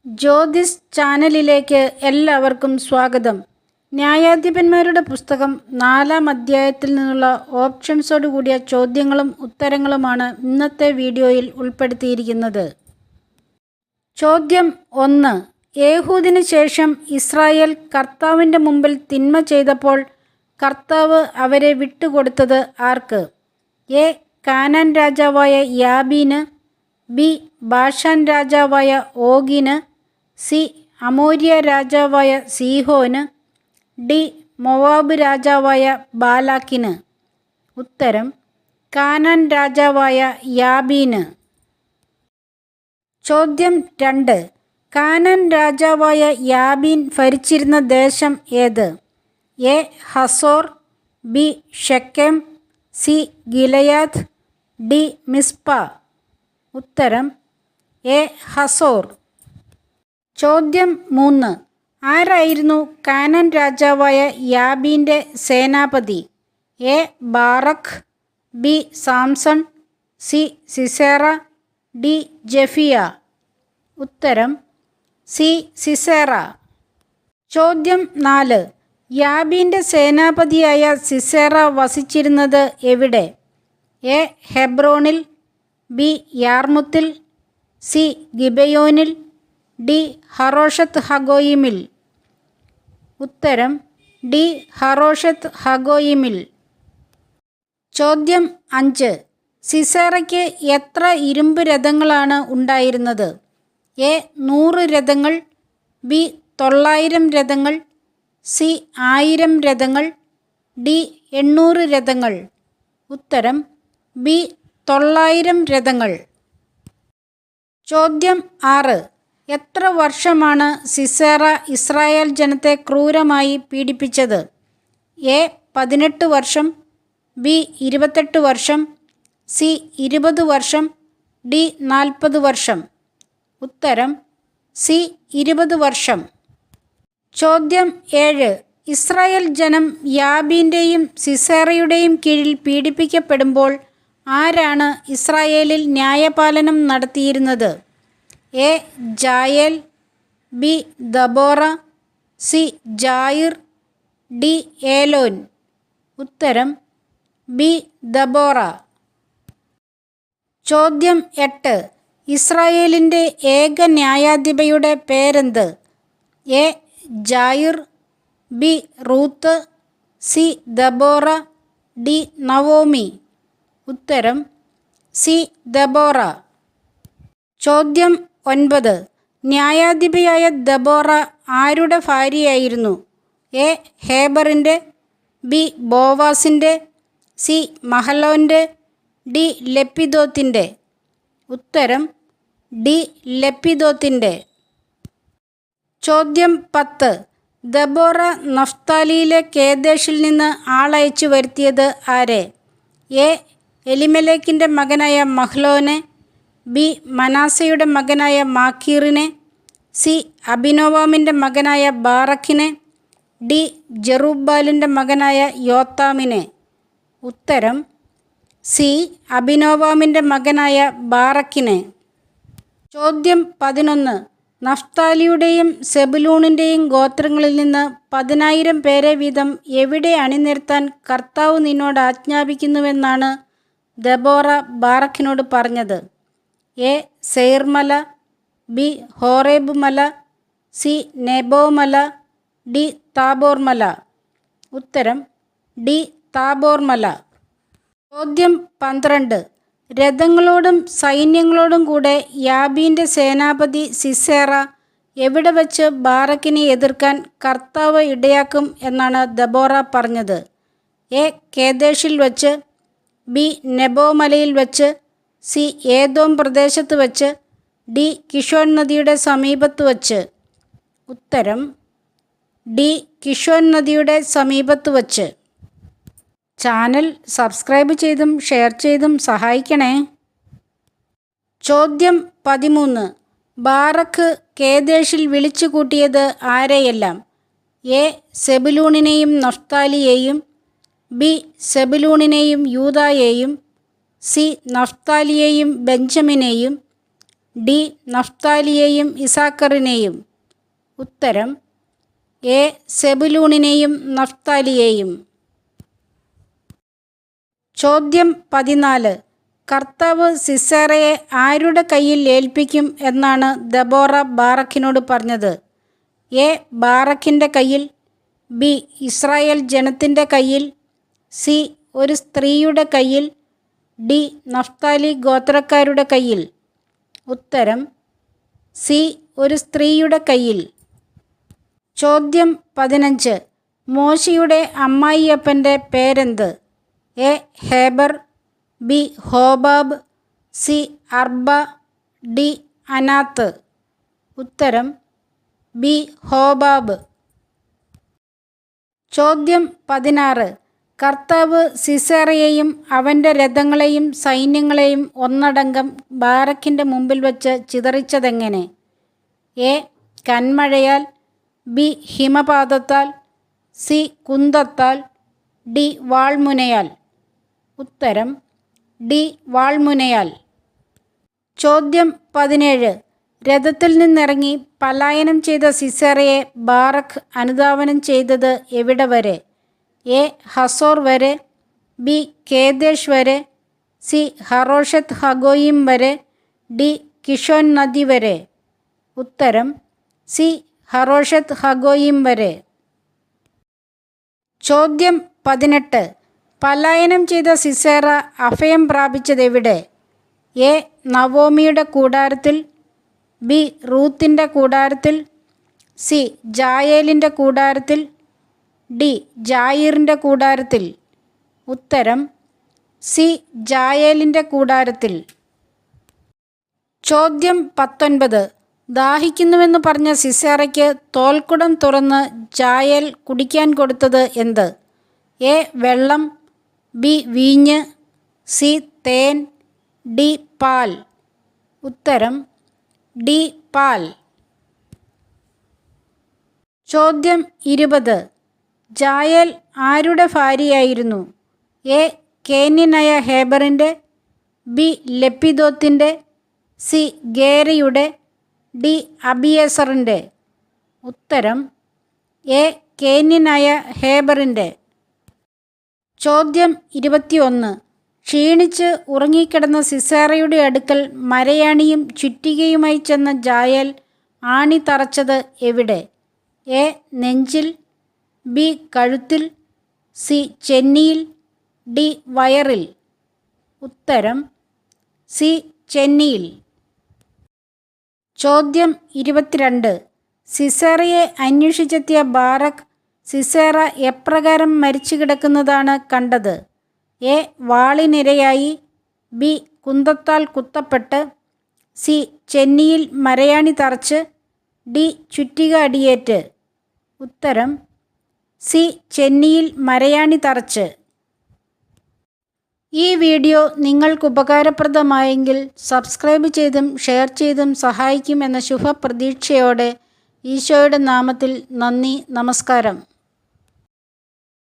ജ്യോതിസ് ചാനലിലേക്ക് എല്ലാവർക്കും സ്വാഗതം. ന്യായാധിപന്മാരുടെ പുസ്തകം 4-ാം അധ്യായത്തിൽ നിന്നുള്ള ഓപ്ഷൻസോട് കൂടിയ ചോദ്യങ്ങളും ഉത്തരങ്ങളുമാണ് ഇന്നത്തെ വീഡിയോയിൽ ഉൾപ്പെടുത്തിയിരിക്കുന്നത്. ചോദ്യം 1. ഏഹൂദിന് ശേഷം ഇസ്രായേൽ കർത്താവിൻ്റെ മുമ്പിൽ തിന്മ ചെയ്തപ്പോൾ കർത്താവ് അവരെ വിട്ടുകൊടുത്തത് ആർക്ക്? എ. കാനാൻ രാജാവായ യാബീന്, ബി. ബാഷാൻ രാജാവായ ഓഗിന്, സി. അമോര്യ രാജാവായ സീഹോന്, ഡി. മോവാബ് രാജാവായ ബാലാക്കിന്. ഉത്തരം കാനാൻ രാജാവായ യാബീന്. ചോദ്യം 2. കാനാൻ രാജാവായ യാബീൻ ഭരിച്ചിരുന്ന ദേശം ഏത്? A. Hazor, B. Shechem, C. Gilead, D. Mizpah. ഉത്തരം എ. ഹസോർ. ചോദ്യം 3. ആരായിരുന്നു കാനാൻ രാജാവായ യാബീൻ്റെ സേനാപതി? A. Barak, B. Samson, C. Sisera, D. ജെഫിയ. ഉത്തരം സി. സിസേറ. ചോദ്യം 4. യാബീൻ്റെ സേനാപതിയായ സിസേറ വസിച്ചിരുന്നത് എവിടെ? എ. ഹെബ്രോണിൽ, ബി. യാർമുത്തിൽ, സി. ഗിബയോനിൽ, ഡി. ഹറോഷത്ത് ഹഗോയിമിൽ. ഉത്തരം ഡി. ഹറോഷത്ത് ഹഗോയിമിൽ. ചോദ്യം 5. സിസേറയ്ക്ക് എത്ര ഇരുമ്പ് രഥങ്ങളാണ് ഉണ്ടായിരുന്നത്? എ. 100 രഥങ്ങൾ, ബി. 900 രഥങ്ങൾ, സി. 1000 രഥങ്ങൾ, ഡി. 800 രഥങ്ങൾ. ഉത്തരം ബി. 900 രഥങ്ങൾ. ചോദ്യം 6. എത്ര വർഷമാണ് സിസേറ ഇസ്രായേൽ ജനത്തെ ക്രൂരമായി പീഡിപ്പിച്ചത്? എ. 18 വർഷം, ബി. 28 വർഷം, സി. 20 വർഷം, ഡി. 40 വർഷം. ഉത്തരം സി. 20 വർഷം. ചോദ്യം 7. ഇസ്രായേൽ ജനം യാബീൻ്റെയും സിസേറയുടെയും കീഴിൽ പീഡിപ്പിക്കപ്പെടുമ്പോൾ ആരാണ് ഇസ്രായേലിൽ ന്യായപാലനം നടത്തിയിരുന്നത്? A. Jael, B. Deborah, C. Jair, D. Elon. ഉത്തരം ബി. ദബോറ. ചോദ്യം 8. ഇസ്രായേലിൻ്റെ ഏക ന്യായാധിപയുടെ പേരെന്ത്? A. Jair, B. Ruth, C. Deborah, D. Naomi. ഉത്തരം സി. ദബോറ. ചോദ്യം 9. ന്യായാധിപയായ ദബോറ ആരുടെ ഭാര്യയായിരുന്നു? എ. ഹേബറിൻ്റെ, ബി. ബോവാസിൻ്റെ, സി. മഹലോൻ്റെ, ഡി. ലെപ്പിദോത്തിൻ്റെ. ഉത്തരം ഡി. ലെപ്പിദോത്തിൻ്റെ. ചോദ്യം 10. ദബോറ നഫ്താലിയിലെ കേദേശിൽ നിന്ന് ആളയച്ചു വരുത്തിയത് ആരെ? എ. എലിമേലെക്കിൻ്റെ മകനായ മഹ്ലോനെ, ബി. മനാസയുടെ മകനായ മാക്കീറിനെ, സി. അബിനോവാമിൻ്റെ മകനായ ബാറക്കിനെ, ഡി. ജെറുബ്ബാലിൻ്റെ മകനായ യോത്താമിനെ. ഉത്തരം സി. അബിനോവാമിൻ്റെ മകനായ ബാറക്കിനെ. ചോദ്യം 11. നഫ്താലിയുടെയും സെബുലൂണിൻ്റെയും ഗോത്രങ്ങളിൽ നിന്ന് 10,000 പേരെ വീതം എവിടെ അണിനിരത്താൻ കർത്താവ് നിന്നോട് ആജ്ഞാപിക്കുന്നുവെന്നാണ് ദബോറ ബാറക്കിനോട് പറഞ്ഞത്? എ. സെയിർ മല, ബി. ഹോറേബ് മല, സി. നെബോ മല, ഡി. താബോർ മല. ഉത്തരം ഡി. താബോർ മല. ചോദ്യം 12. രഥങ്ങളോടും സൈന്യങ്ങളോടും കൂടെ യാബീൻ്റെ സേനാപതി സിസേറ എവിടെ വച്ച് ബാറക്കിനെ എതിർക്കാൻ കർത്താവ് ഇടയാക്കും എന്നാണ് ദബോറ പറഞ്ഞത്? എ. കേദേശിൽ വച്ച്, ബി. നെബോ മലയിൽ വച്ച്, സി. ഏദോം പ്രദേശത്ത് വച്ച്, ഡി. കിഷോൻ നദിയുടെ സമീപത്ത് വച്ച്. ഉത്തരം ഡി. കിഷോൻ നദിയുടെ സമീപത്ത് വച്ച്. ചാനൽ സബ്സ്ക്രൈബ് ചെയ്തും ഷെയർ ചെയ്തും സഹായിക്കണേ. ചോദ്യം 13. ബാറക്ക് കേദേശിൽ വിളിച്ചു കൂട്ടിയത് ആരെയെല്ലാം? എ. സെബുലൂണിനെയും നഫ്താലിയെയും, ബി. സെബുലൂണിനെയും യൂദായെയും, സി. നഫ്താലിയെയും ബെഞ്ചമിനെയും, ഡി നഫ്താലിയെയും ഇസാക്കറിനെയും? ഉത്തരം എ സെബുലൂണിനെയും നഫ്താലിയെയും. ചോദ്യം 14. കർത്താവ് സിസേറയെ ആരുടെ കയ്യിൽ ഏൽപ്പിക്കും എന്നാണ് ദബോറ ബാറക്കിനോട് പറഞ്ഞത്? എ ബാറക്കിൻ്റെ കയ്യിൽ, ബി ഇസ്രായേൽ ജനത്തിൻ്റെ കയ്യിൽ, സി ഒരു സ്ത്രീയുടെ കയ്യിൽ, ഡി നഫ്താലി ഗോത്രക്കാരുടെ കയ്യിൽ? ഉത്തരം സി ഒരു സ്ത്രീയുടെ കയ്യിൽ. ചോദ്യം 15. മോശയുടെ അമ്മായിയപ്പൻ്റെ പേരെന്ത്? A Heber, B Hobab, C Arba, D Anath? ഉത്തരം ബി ഹോബാബ്. ചോദ്യം 16. കർത്താവ് സിസേറയെയും അവൻ്റെ രഥങ്ങളെയും സൈന്യങ്ങളെയും ഒന്നടങ്കം ബാറക്കിൻ്റെ മുമ്പിൽ വച്ച് ചിതറിച്ചതെങ്ങനെ? എ കന്മഴയാൽ, ബി ഹിമപാതത്താൽ, സി കുന്തത്താൽ, ഡി വാൾമുനയാൽ? ഉത്തരം ഡി വാൾമുനയാൽ. ചോദ്യം 17. രഥത്തിൽ നിന്നിറങ്ങി പലായനം ചെയ്ത സിസേറയെ ബാറക്ക് അനുധാവനം ചെയ്തത് എവിടെ വരെ? എ ഹസോർ വരെ, ബി കേദേശ് വരെ, സി ഹറോഷത്ത് ഹഗോയിം വരെ, ഡി കിഷോൻ നദി വരെ? ഉത്തരം സി ഹറോഷത്ത് ഹഗോയിം വരെ. ചോദ്യം 18. പലായനം ചെയ്ത സിസേറ അഭയം പ്രാപിച്ചതെവിടെ? എ നവോമിയുടെ കൂടാരത്തിൽ, ബി റൂത്തിൻ്റെ കൂടാരത്തിൽ, സി ജായേലിൻ്റെ കൂടാരത്തിൽ, ഡി ജായീറിൻ്റെ കൂടാരത്തിൽ? ഉത്തരം സി ജായേലിൻ്റെ കൂടാരത്തിൽ. ചോദ്യം 19. ദാഹിക്കുന്നുവെന്ന് പറഞ്ഞ സിസേറയ്ക്ക് തോൽക്കുടം തുറന്ന് ജായേൽ കുടിക്കാൻ കൊടുത്തത് എന്ത്? എ വെള്ളം, ബി വീഞ്ഞ്, സി തേൻ, ഡി പാൽ? ഉത്തരം ഡി പാൽ. ചോദ്യം 20. ജായേൽ ആരുടെ ഭാര്യയായിരുന്നു? എ കേന്യനായ ഹേബറിൻ്റെ, ബി ലെപ്പിദോത്തിൻ്റെ, സി ഗേരയുടെ, ഡി അബിയേസറിൻ്റെ? ഉത്തരം എ കേന്യനായ ഹേബറിൻ്റെ. ചോദ്യം 21. ക്ഷീണിച്ച് ഉറങ്ങിക്കിടന്ന സിസേറയുടെ അടുക്കൽ മരയാണിയും ചുറ്റികയുമായി ചെന്ന ജായേൽ ആണി തറച്ചത് എവിടെ? എ നെഞ്ചിൽ, ബി കഴുത്തിൽ, സി ചെന്നിയിൽ, ഡി വയറിൽ? ഉത്തരം സി ചെന്നിയിൽ. ചോദ്യം 22. സിസേറയെ അന്വേഷിച്ചെത്തിയ ബാറക്ക് സിസേറ എപ്രകാരം മരിച്ചു കിടക്കുന്നതാണ് കണ്ടത്? എ വാളിനിരയായി, ബി കുന്തത്താൽ കുത്തപ്പെട്ട്, സി ചെന്നിയിൽ മരയാണി തറച്ച്, ഡി ചുറ്റിക അടിയേറ്റ്? ഉത്തരം സി ചെന്നിയിൽ മരയാണി തറച്ച്. ഈ വീഡിയോ നിങ്ങൾക്ക് ഉപകാരപ്രദമായെങ്കിൽ സബ്സ്ക്രൈബ് ചെയ്തും ഷെയർ ചെയ്തും സഹായിക്കുമെന്ന ശുഭപ്രതീക്ഷയോടെ ഈശോയുടെ നാമത്തിൽ നന്ദി, നമസ്കാരം.